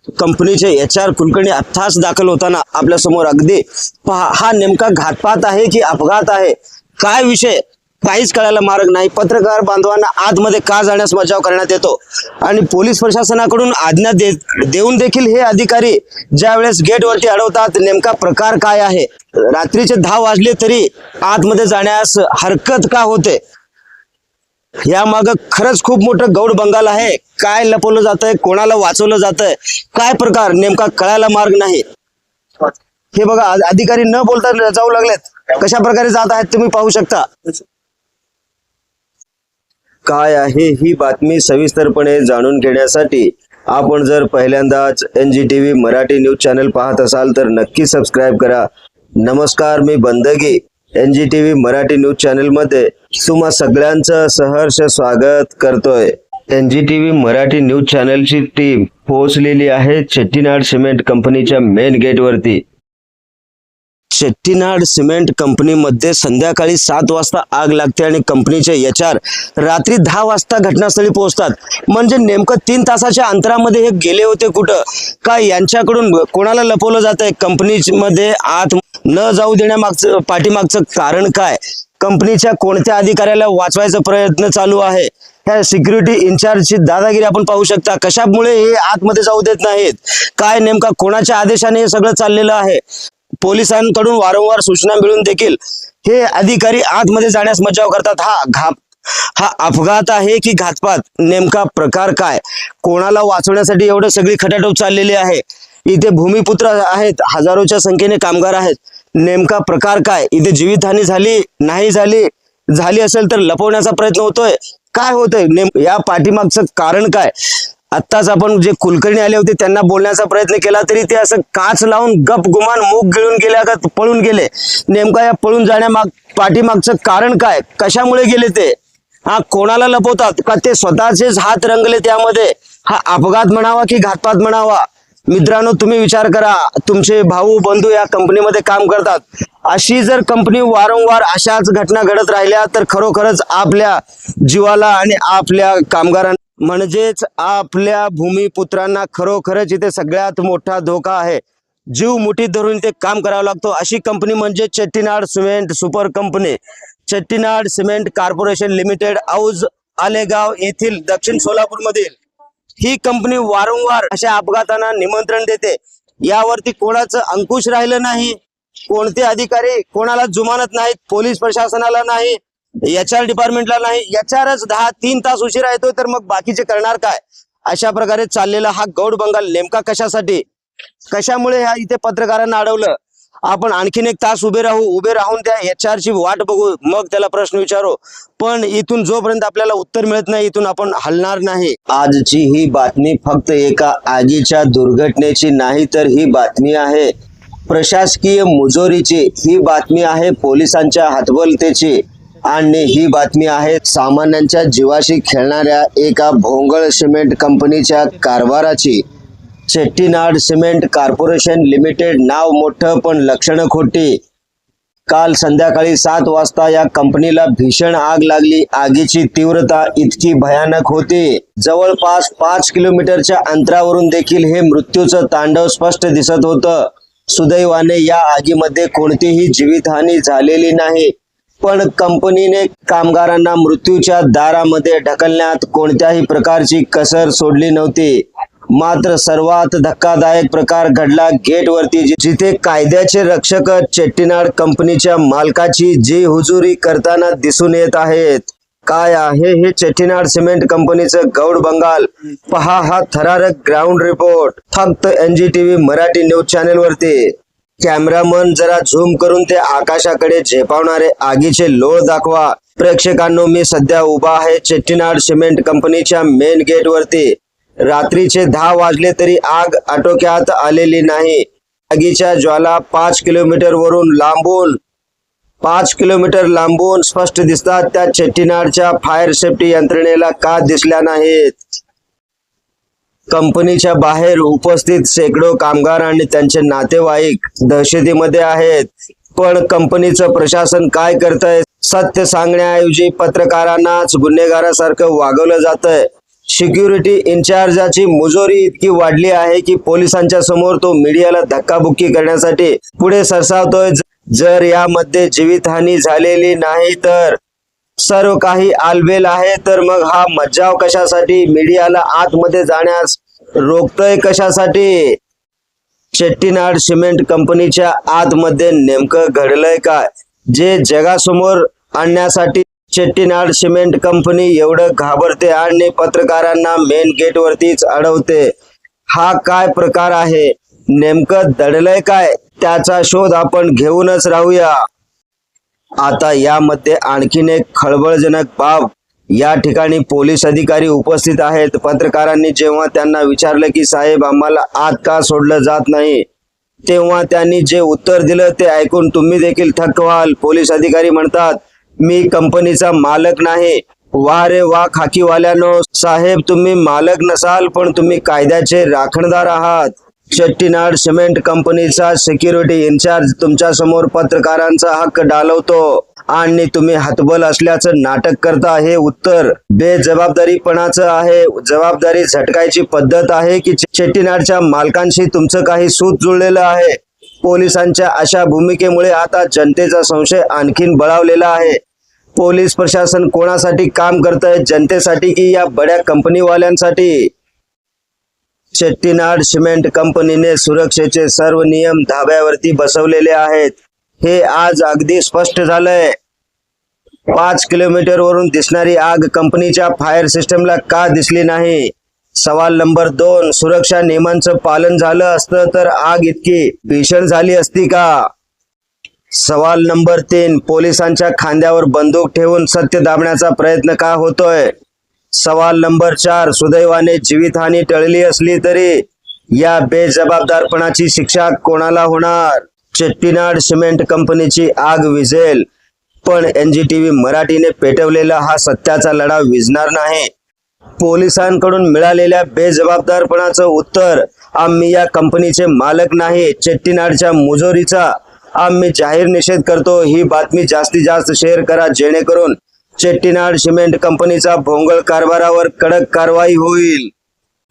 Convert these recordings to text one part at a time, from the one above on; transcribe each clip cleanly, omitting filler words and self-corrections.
कंपनीचे HR कुलकर्णी आत्ताच दाखल होताना आपल्या समोर अगदी पहा, हा नेमका घातपात आहे की अपघात आहे, काय विषय काहीच कळायला मार्ग नाही। पत्रकार बांधवांना आतमध्ये का जाण्यास मजाव करण्यात येतो आणि पोलीस प्रशासनाकडून आज्ञा देऊन देखील हे अधिकारी ज्या वेळेस गेटवरती अडवतात, नेमका प्रकार काय आहे? रात्रीचे 10 वाजले तरी आतमध्ये जाण्यास हरकत का होते? या माग खरंच खूप मोठं गौड बंगाल आहे। काय लपवलं जातंय, कोणाला वाचवलं जातंय, काय प्रकार नेमका कळायला मार्ग नाही। हे बघा, अधिकारी न बोलता जाऊ लागलेत, कशा प्रकारे जात आहेत तुम्ही पाहू शकता। काय आहे ही बातमी सविस्तरपणे जाणून घेण्यासाठी आपण जर पहिल्यांदाच NGTV मराठी न्यूज चॅनल पाहत असाल तर नक्की सबस्क्राईब करा। नमस्कार, मी बंदगी NGTV मराठी न्यूज चॅनल मध्ये तुम्हा सगळ्यांचं सहर्ष स्वागत करतोय। NGTV मराठी न्यूज चॅनलची टीम पोहोचलेली आहे चेट्टीनाड सिमेंट कंपनीच्या मेन गेट वरती। चेट्टीनाड सिमेंट कंपनीमध्ये संध्याकाळी 7 वाजता आग लागते आणि कंपनीचे HR रात्री 10 वाजता घटनास्थळी पोहोचतात। म्हणजे नेमकं 3 तासाच्या अंतरामध्ये हे गेले होते कुठं? काय यांच्याकडून कोणाला लपवलं जातंय? कंपनीमध्ये आत न जाऊ देण्यामागचं पाठीमागचं कारण काय? कंपनीच्या कोणत्या अधिकाऱ्याला वाचवायचा प्रयत्न चालू आहे? ह्या सिक्युरिटी इन्चार्जची दादागिरी आपण पाहू शकता। कशामुळे हे आतमध्ये जाऊ देत नाहीत? काय नेमका कोणाच्या आदेशाने हे सगळं चाललेलं आहे? पोलिसांकडून वारंवार सूचना मिळून देखील हे अधिकारी आतमध्ये जाण्यास मज्जाव करतात। हा अपघात आहे की घातपात? नेमका प्रकार काय? कोणाला वाचवण्यासाठी एवढं सगळी खटाटोप चाललेली आहे? इथे भूमिपुत्र आहेत, हजारोच्या संख्येने कामगार आहेत, नेमका प्रकार काय? इथे जीवितहानी झाली नाही झाली असेल तर लपवण्याचा प्रयत्न होतोय, काय होतंय या पाठीमागचं कारण काय? आत्ताच आपण जे कुलकर्णी आले होते त्यांना बोलण्याचा प्रयत्न केला तरी ते असं काच लावून गप गुमान मूग गिळून गेल्या का पळून गेले। नेमका या पळून पाठीमागचं कारण काय? कशामुळे गेले ते? हा कोणाला लपवतात का ते स्वतःचेच हात रंगले त्यामध्ये? हा अपघात म्हणावा की घातपात म्हणावा? मित्रांनो, तुम्ही विचार करा, तुमचे भाऊ बंधू या कंपनीमध्ये काम करतात, अशी जर कंपनी वारंवार अशाच घटना घडत राहिल्या तर खरोखरच आपल्या जीवाला आणि आपल्या कामगारांना म्हणजेच आपल्या भूमिपुत्रांना खरोखरच इथे सगळ्यात मोठा धोका आहे। जीव मुठीत धरून ते काम करावं लागतो। अशी कंपनी म्हणजे Chettinad cement super company, Chettinad cement corporation limited, Auj Alegaon येथील दक्षिण सोलापूर मधील ही कंपनी वारंवार अशा अपघातांना निमंत्रण देते। यावरती कोणाचं अंकुश राहिलं नाही, कोणते अधिकारी कोणाला जुमानत नाहीत, पोलीस प्रशासनाला नाही, HR डिपार्टमेंटला नाही। HRच 3 तास उशिरा येतोय तर मग बाकीचे करणार काय? अशा प्रकारे चाललेला हा गौड बंगाल नेमका कशासाठी, कशामुळे ह्या इथे पत्रकारांना अडवलं? आपण आणखीन 1 तास उभे राहून त्या HR ची वाट बघू, मग त्याला प्रश्न विचारू, पण इथून जोपर्यंत आपल्याला उत्तर मिळत नाही इथून आपण हलणार नाही। आजची ही बातमी फक्त एका आगीच्या दुर्घटनेची नाही तर ही बातमी आहे प्रशासकीय मुजोरीची, ही बातमी आहे पोलिसांच्या हतबलतेची आणि ही बातमी आहे सामान्यांच्या जीवाशी खेळणाऱ्या एका भोंगळ सिमेंट कंपनीच्या कारभाराची। चेट्टीनाड सिमेंट कॉर्पोरेशन लिमिटेड नाव मोठं पण लक्षणं खोटी। काल संध्याकाळी 7 वाजता या कंपनीला भीषण आग लागली। आगीची तीव्रता इतकी भयानक होती, जवळपास 5 किलोमीटरच्या अंतरावरून देखील हे मृत्यूचं तांडव स्पष्ट दिसत होतं। सुदैवाने या आगीमध्ये कोणतीही जीवितहानी झालेली नाही, पण कंपनीने कामगारांना मृत्यूच्या दारामध्ये ढकलण्यात कोणत्याही प्रकारची कसर सोडली नव्हती। मात्र सर्वात धक्कादायक प्रकार घडला गेटवरती, जिथे कायद्याचे रक्षक चेट्टीनाड कंपनीच्या मालकाची जी हुजुरी करताना दिसून येत आहेत। काय आहे हे चेट्टीनाड सिमेंट कंपनीचं गौड बंगाल? पहा हा थरारक ग्राउंड रिपोर्ट फक्त NGTV मराठी न्यूज चॅनल वरती। कॅमेरामन जरा झूम करून ते आकाशाकडे झेपावणारे आगीचे लोळ दाखवा। प्रेक्षकांनो, मी सध्या उभा आहे चेट्टीनाड सिमेंट कंपनीच्या मेन गेट वरती। रात्रीचे 10 वाजले तरी आग आटोक्यात आलेली नाही। आगीच्या ज्वाला 5 किलोमीटर लांबून स्पष्ट दिसतात। त्या चेट्टीनाडच्या फायर सेफ्टी यंत्रणेला का दिसल्या नाहीत? कंपनीच्या बाहेर उपस्थित शेकडो कामगार आणि त्यांचे नातेवाईक दहशतीमध्ये आहेत, पण कंपनीचं प्रशासन काय करतंय? सत्य सांगण्याऐवजी पत्रकारांनाच गुन्हेगारासारखं वागवलं जातंय। सिक्युरिटी इन्चार्जाची मुजोरी इतकी वाढली आहे की पोलिसांच्या समोर तो मीडियाला धक्काबुक्की करण्यासाठी पुढे सरसावतोय. जर यामध्ये जीवितहानी झालेली नाही तर सर्व काही आलबेल आहे, तर मग हा मज्जाव कशासाठी? मीडियाला आतमध्ये जाण्यास रोखतोय कशासाठी? चेट्टीनाड सिमेंट कंपनीच्या आतमध्ये नेमकं घडलंय काय, जे जगासमोर आणण्यासाठी चेट्टीनाड सिमेंट कंपनी एवढं घाबरते आणि पत्रकारांना मेन गेट वरतीच अडवते? हा काय प्रकार आहे? नेमकं दडलंय काय? त्याचा शोध आपण घेऊनच राहूया. आता यामध्ये आणखीन एक खळबळजनक बाब. या ठिकाणी पोलीस अधिकारी उपस्थित आहेत. पत्रकारांनी जेव्हा त्यांना विचारलं की साहेब आम्हाला आत का सोडलं जात नाही, तेव्हा त्यांनी जे उत्तर दिलं ते ऐकून तुम्ही देखील थक्क व्हाल. पोलीस अधिकारी म्हणतात, मी कंपनीचा मालक नाही. वा रे वा खाकीवाल्यानो, साहेब तुम्ही मालक नसाल पण तुम्ही कायद्याचे राखणदार आहात. चेट्टीनाड सिमेंट कंपनीचा सिक्युरिटी इन्चार्ज तुमच्या समोर पत्रकारांचा हक्क डालवतो आणि तुम्ही हतबल असल्याचं नाटक करता. हे उत्तर बेजबाबदारीपणाचं आहे. जबाबदारी झटकायची पद्धत आहे की चेट्टीनाडच्या मालकांशी तुमचं काही सूत जुळलेलं आहे? पोलिसांच्या अशा भूमिकेमुळे आता जनतेचा संशय आणखीन बळावलेला आहे. पोलीस प्रशासन कोणासाठी काम करतंय? जनतेसाठी की या बड्या कंपनीवाल्यांसाठी? चेट्टीनाड सिमेंट कंपनीने सुरक्षेचे सर्व नियम धाब्यावरती बसवलेले आहेत. हे आज अगदी स्पष्ट झालंय. 5 किलोमीटर वरून दिसणारी आग कंपनीच्या फायर सिस्टमला का दिसली नाही? सवाल नंबर 2, सुरक्षा नियमांचं पालन झालं असतं तर आग इतकी भीषण झाली असती का? सवाल नंबर 3, पोलिसांच्या खांद्यावर बंदूक ठेवून सत्य दाबण्याचा प्रयत्न का होतोय? सवाल नंबर 4, सुदैवाने जीवितहानी टळली असली तरी या बेजबाबदारपणाची शिक्षा कोणाला होणार? चेट्टीनाड सिमेंट कंपनीची आग विझेल, पण NGTV मराठीने पेटवलेला हा सत्याचा लढा विझणार नाही. पोलिसांकडून मिळालेल्या बेजबाबदारपणाचं उत्तर, आम्ही या कंपनीचे मालक नाही. चेट्टीनाडच्या मुजोरीचा आम्ही जाहीर निषेध करतो. ही बातमी जास्तीत जास्त शेअर करा जेणेकरून चेट्टीनाड सिमेंट कंपनीचा भोंगळ कारभारावर कडक कारवाई होईल.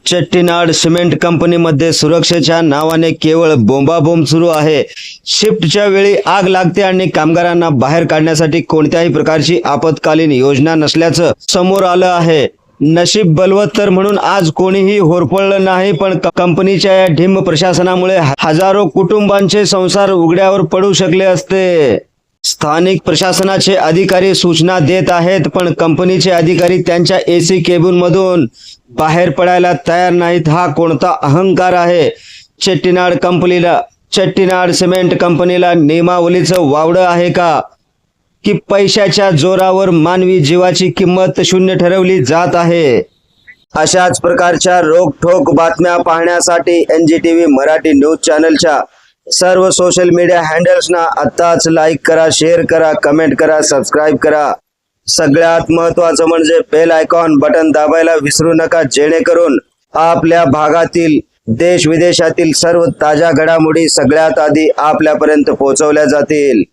चेट्टीनाड सिमेंट कंपनीमध्ये सुरक्षेच्या नावाने केवळ बोंबाबोंब सुरू आहे. शिफ्टच्या वेळी आग लागते आणि कामगारांना बाहेर काढण्यासाठी कोणत्याही प्रकारची आपत्कालीन योजना नसल्याचं समोर आलं आहे. नशीब बलवत्तर म्हणून आज कोणीही होरपळलं नाही, पण कंपनीच्या या ढिम्म प्रशासनामुळे हजारो कुटुंबांचे संसार उघड्यावर पडू शकले असते. स्थानिक प्रशासनाचे अधिकारी सूचना देत आहेत, पण कंपनीचे अधिकारी त्यांच्या AC केबिनमधून बाहेर पडायला तयार नाहीत. हा कोणता अहंकार आहे? चेट्टीनाड सिमेंट कंपनीला नियमावलीचं वावडं आहे का, की पैशाच्या जोरावर मानवी जीवाची किंमत शून्य ठरवली जात आहे? अशाच प्रकारच्या रोखठोक बातम्या पाहण्यासाठी NGTV मराठी न्यूज चॅनलच्या सर्व सोशल मीडिया हँडल्सना आत्ताच लाईक करा, शेअर करा, कमेंट करा, सबस्क्राईब करा. सगळ्यात महत्त्वाचं म्हणजे बेल आयकॉन बटन दाबायला विसरू नका, जेणेकरून आपल्या भागातील देश विदेशातील सर्व ताज्या घडामोडी सगळ्यात आधी आपल्यापर्यंत पोहोचवल्या जातील.